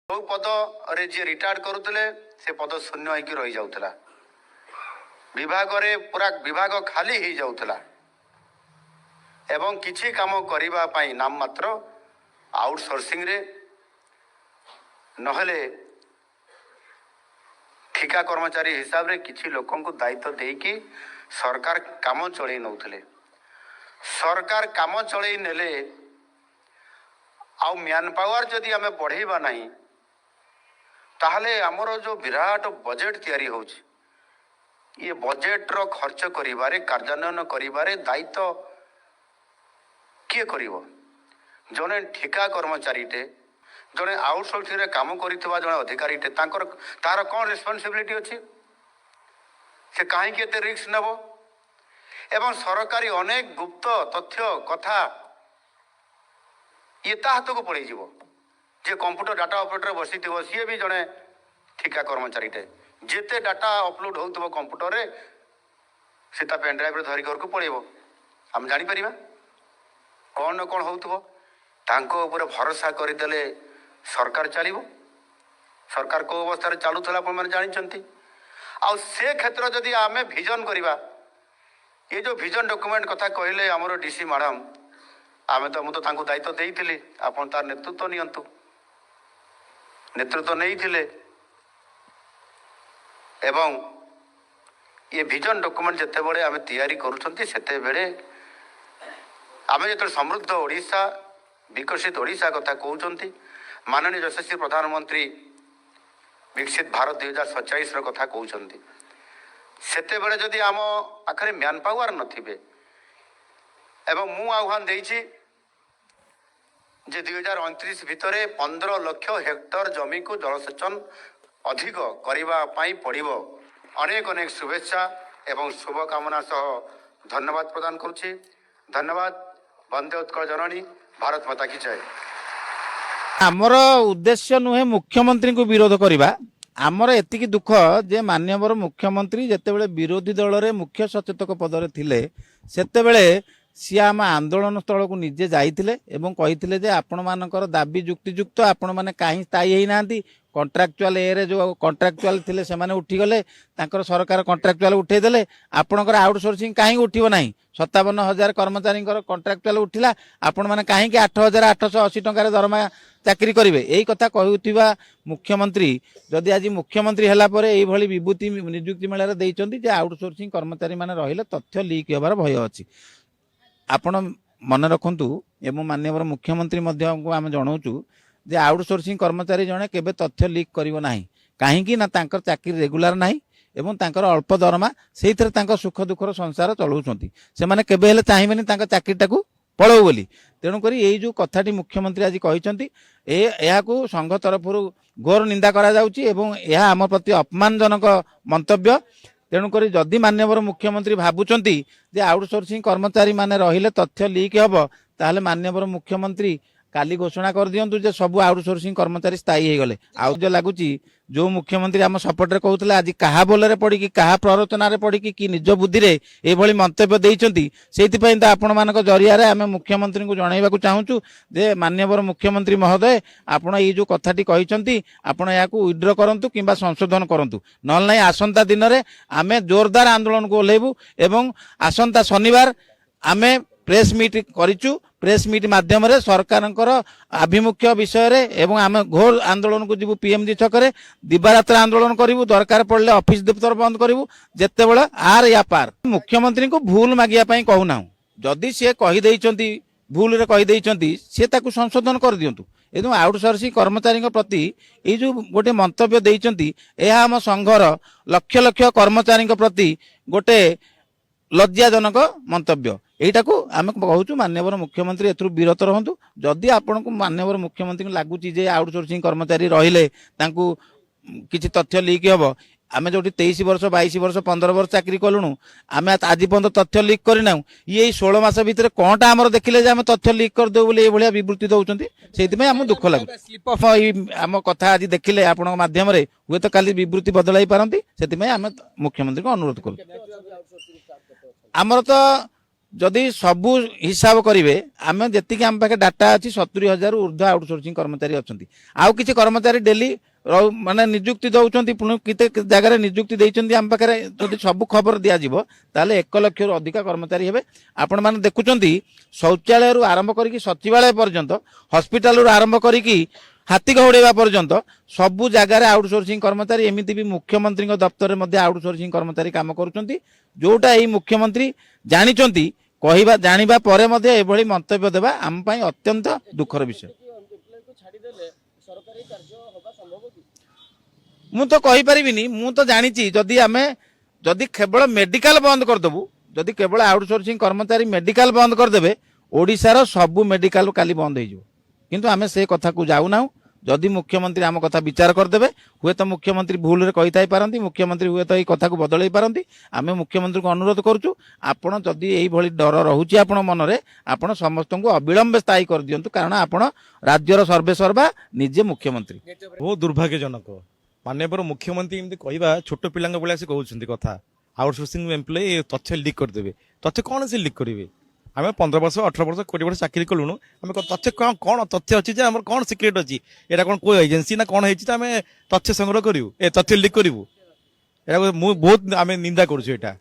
जो पद रे जी रिटायर्ड करुले से पद शून्य होकर रही जाऊला विभाग रे पूरा विभाग खाली हो जाऊला एवं किछि काम करिबा पाई नाम मात्र आउटसोर्सिंग रे नहले ठिका कर्मचारी हिसाब रे किछि लोकन को दायित्व देकी सरकार काम चलै नउथले सरकार काम चलै नेले आ मैन पावर जदि आमे बढ़ेबा नहीं ताहले हमरो जो विराट बजेट तैयारी होछि ये बजेट रो खर्च करिबारे कार्यान्वयन करिबारे दायित्व किए करिवो जने ठिका कर्मचारीटे जने आउटसोर्सिंग रे काम करितबा जने अधिकारीटे तांकर तार कोन रिस्पांसिबिलिटी अछि से काहे के एते रिस्क नेबो एवं सरकारी अनेक गुप्त तथ्य कथा ये ता हाथ को पड़े जीवो जे कंप्यूटर डाटा ऑपरेटर बसी थी सी भी जड़े ठिका कर्मचारीटे जिते डाटा अपलोड हो कंप्यूटर रे सीता पेन ड्राइव धरी घर को पड़ेब आम जापर कौन न कौन हो भरोसा करदे सरकार चलो सरकार कौ अवस्था चलूला आप जानते आ से क्षेत्र जदि आम विजन करवा ये जो विजन डॉक्यूमेंट कथा कहले आमर डीसी मैडम आमे तो मुझे दायित्व देइथिली आपन तार नेतृत्व नियंतु नेतृत्व नहीं थिले एवं ये विजन डॉक्यूमेंट जिते बड़े आमे तैयारी करूछंती सेते बेले आमे जते समृद्ध ओडिशा विकसित ओडिशा कथा कहउछंती माननीय यशस्वी प्रधानमंत्री विकसित भारत 2047 रो कथा कहउछंती सेते बेले जदि आम आखरे मैन पावर नथिबे एवं मु आह्वान देइछि जे 2029 भितर 15 लाख हेक्टर जमी को जलसेचन अधिक करबा पाई पड़िबो अनेक अनेक शुभेच्छा एवं शुभकामना सह धन्यवाद प्रदान करुछि धन्यवाद वंदे उत्कल जननी भारत माता की जय। आमर उद्देश्य नुहे मुख्यमंत्री को विरोध करवा आमर एतिकी दुख जे माननीय मुख्यमंत्री जितेबाला विरोधी दल रे मुख्य सचेतक पदरे थिले सेतेबेले सी आम आंदोलन स्थल को निजे जाइथिले एवं कहिथिले जे आपण मानकर दाबी जुक्तियुक्त आपण माने काहे स्थायी हेई नांती कॉन्ट्रैक्चुअल ए रे जो कॉन्ट्रैक्चुअल थिले सेमाने उठी गले तांकर सरकार कॉन्ट्रैक्चुअल उठे देले आपणकर आउटसोर्सिंग काहे उठिबो नाही 57,000 कर्मचारी कॉन्ट्रैक्चुअल उठिला आपण माने काहे कि 8,880 टंका दरमा चाकरी करिवे एई कथा कहउथिबा मुख्यमंत्री जदि आज मुख्यमंत्री हला परे एई भली विभूति नियुक्ति मेला रे देइचंती जे आउटसोर्सिंग कर्मचारी माने रहिले तथ्य लीक हेबार भय अछि आपण मन रखु एवं माननीय मुख्यमंत्री आम जनाऊँ जे आउटसोर्सिंग कर्मचारी जड़े केबे तथ्य लीक करिवो नाही काहेकि ना तांकर चाकरी रेगुलर नाही एवं तांकर अल्प दरमा से सुख दुखर संसार चलाउछंती से माने केबे हेले चाहिबेनी तांकर चाकरीटा को पळो बोली तेणुक यही जो कथाटी मुख्यमंत्री आज कहते को संघ तरफ घोर निंदा करा जाउची एवं यह आम प्रति अपमानजनक मंतव्य तेणुक जदि माननीय मुख्यमंत्री भावुंट जे आउटसोर्सिंग कर्मचारी माने रहिले तथ्य लीक हम ताहले माननीय मुख्यमंत्री काली घोषणा कर दियंतु जे सब आउटसोर्सिंग कर्मचारी स्थायी हो गले जो लगुच जो मुख्यमंत्री आम सपोर्ट रे कहउतले आज कहा बोलरे पड़ी कि कहा प्ररोचना रे पड़ी कि निज बुद्धि रे ए भली मंतव्य देइचंती सेति पई त आपण मानक जरिया रे आमे मुख्यमंत्री को जणाइबा को चाहूचु जे माननीय मुख्यमंत्री महोदय आपण ए जो कथाटी कहिचंती आपण याकू विड्रॉ करंतु किंबा संशोधन करंतु नल नै आसंता दिन रे आमे जोरदार आंदोलन को ओलेबु एवं आसंता शनिवार आमे प्रेस मीट करिचु प्रेस मीट माध्यम रे सरकारंकर आभिमुख्य विषय रे एवं आमे घोर आंदोलन को जीवु पीएमजी छकरे दिवारात्र आंदोलन करिवु दरकार पड़ले ऑफिस दफ्तर बंद करिवु जेते बेला आर या पार मुख्यमंत्री को भूल मागिया पई कहूना जदि से कहि देइचंती भूल रे कहि देइचंती से ताकू संशोधन कर दियंतु एदम आउटसोर्सिंग कर्मचारी प्रति ये जो गोटे मंतव्य देइचंती एहा हम संघर लक्ष लक्ष कर्मचारी प्रति गोटे लज्जाजनक मंतव्य एटा को आम कहूँ माननीय मुख्यमंत्री एथुर विरत रहंतु जदि आपण को माननीय मुख्यमंत्री लगुच आउटसोर्सिंग कर्मचारी रहिले तांकू किछि तथ्य लीक हम आम जो 23 वर्ष 22 वर्ष 15 वर्ष चाकरी कलुणु आम आज पर्यंत तथ्य लीक करना ये 16 मास भितर कौनटा आम देखिले जे आम तथ्य लीक करदे बोली ये भाया विवृत्ति दौरान से आम दुख लगे स्लिप ऑफ आम कथा आज देखिले आपण माध्यम हुए तो काली विवृत्ति बदलाई पारती से आम मुख्यमंत्री को अनुरोध करूँ आमर तो ଯଦି ସବୁ ହିସାବ କରିବେ ଆମେ ଯେତିକି ଆମ ପାଖେ ଡାଟା ଅଛି 70,000 ଉର୍ଦ୍ଧ୍ୱ ଆଉଟସୋର୍ସିଂ କର୍ମଚାରୀ ଅଛନ୍ତି। ଆଉ କିଛି କର୍ମଚାରୀ ଡେଲି ମାନେ ନିଯୁକ୍ତି ଦଉଛନ୍ତି, ପୁଣି କେତେ ଜାଗାରେ ନିଯୁକ୍ତି ଦେଇଛନ୍ତି ଆମ ପାଖରେ। ଯଦି ସବୁ ଖବର ଦିଆଯିବ ତାହେଲେ 1 ଲକ୍ଷରୁ ଅଧିକ କର୍ମଚାରୀ ହେବେ। ଆପଣମାନେ ଦେଖୁଛନ୍ତି ଶୌଚାଳୟରୁ ଆରମ୍ଭ କରିକି ସଚିବାଳୟ ପର୍ଯ୍ୟନ୍ତ, ହସ୍ପିଟାଲରୁ ଆରମ୍ଭ କରିକି ହାତୀ ଘଉଡ଼େଇବା ପର୍ଯ୍ୟନ୍ତ ସବୁ ଜାଗାରେ ଆଉଟସୋର୍ସିଂ କର୍ମଚାରୀ। ଏମିତି ବି ମୁଖ୍ୟମନ୍ତ୍ରୀଙ୍କ ଦପ୍ତରରେ ମଧ୍ୟ ଆଉଟସୋର୍ସିଂ କର୍ମଚାରୀ କାମ କରୁଛନ୍ତି, ଯୋଉଟା ଏଇ ମୁଖ୍ୟମନ୍ତ୍ରୀ ଜାଣିଛନ୍ତି। କହିବା ଜାଣିବା ପରେ ମଧ୍ୟ ଏଭଳି ମନ୍ତବ୍ୟ ଦେବା ଆମ ପାଇଁ ଅତ୍ୟନ୍ତ ଦୁଃଖର ବିଷୟ। ମୁଁ ତ କହିପାରିବିନି, ମୁଁ ତ ଜାଣିଛି ଯଦି କେବଳ ମେଡିକାଲ ବନ୍ଦ କରିଦେବୁ, ଯଦି କେବଳ ଆଉଟସୋର୍ସିଂ କର୍ମଚାରୀ ମେଡିକାଲ ବନ୍ଦ କରିଦେବେ, ଓଡ଼ିଶାର ସବୁ ମେଡିକାଲ କାଲି ବନ୍ଦ ହେଇଯିବ। କିନ୍ତୁ ଆମେ ସେ କଥାକୁ ଯାଉନାହୁଁ। ଯଦି ମୁଖ୍ୟମନ୍ତ୍ରୀ ଆମ କଥା ବିଚାର କରିଦେବେ, ହୁଏତ ମୁଖ୍ୟମନ୍ତ୍ରୀ ଭୁଲରେ କହିଥାଇ ପାରନ୍ତି, ମୁଖ୍ୟମନ୍ତ୍ରୀ ହୁଏତ এই କଥାକୁ ବଦଳେଇ ପାରନ୍ତି। ଆମେ ମୁଖ୍ୟମନ୍ତ୍ରୀଙ୍କୁ ଅନୁରୋଧ କରୁଛୁ, ଆପଣ ଯଦି এইଭଳି ଡର ରହୁଛି ଆପଣ ମନରେ, ଆପଣ ସମସ୍ତଙ୍କୁ ଅବିଳମ୍ବେ ସ୍ଥାୟୀ କରିଦିଅନ୍ତୁ, କାରଣ ଆପଣ ରାଜ୍ୟର ସର୍ବେସର୍ବା, ନିଜେ ମୁଖ୍ୟମନ୍ତ୍ରୀ। ବହୁତ ଦୁର୍ଭାଗ୍ୟଜନକ। ମାନ୍ୟବର ମୁଖ୍ୟମନ୍ତ୍ରୀ ଏମିତି କହିବା ଛୋଟ ପିଲାଙ୍କ ଭଳିଆ ସେ କହୁଛନ୍ତି କଥା। ଆଉଟସୋର୍ସିଂ ଏମ୍ପ୍ଲୟି ତଥ୍ୟ ଲିକ୍ କରିଦେବେ। ତଥ୍ୟ କ'ଣ ସେ ଲିକ୍ କରିବେ? ଆମେ 15 ବର୍ଷ 18 ବର୍ଷ 20 ବର୍ଷ ଚାକିରି କଲୁଣୁ। ଆମେ ତଥ୍ୟ କ'ଣ ତଥ୍ୟ ଅଛି ଯେ ଆମର କ'ଣ ସିକ୍ରେଟ୍ ଅଛି? ଏଇଟା କ'ଣ କୋଉ ଏଜେନ୍ସି ନା କ'ଣ ହେଇଛି ଯେ ଆମେ ତଥ୍ୟ ସଂଗ୍ରହ କରିବୁ, ତଥ୍ୟ ଲିକ୍ କରିବୁ? ଏଇଟା ମୁଁ ବହୁତ ଆମେ ନିନ୍ଦା କରୁଛୁ ଏଇଟା।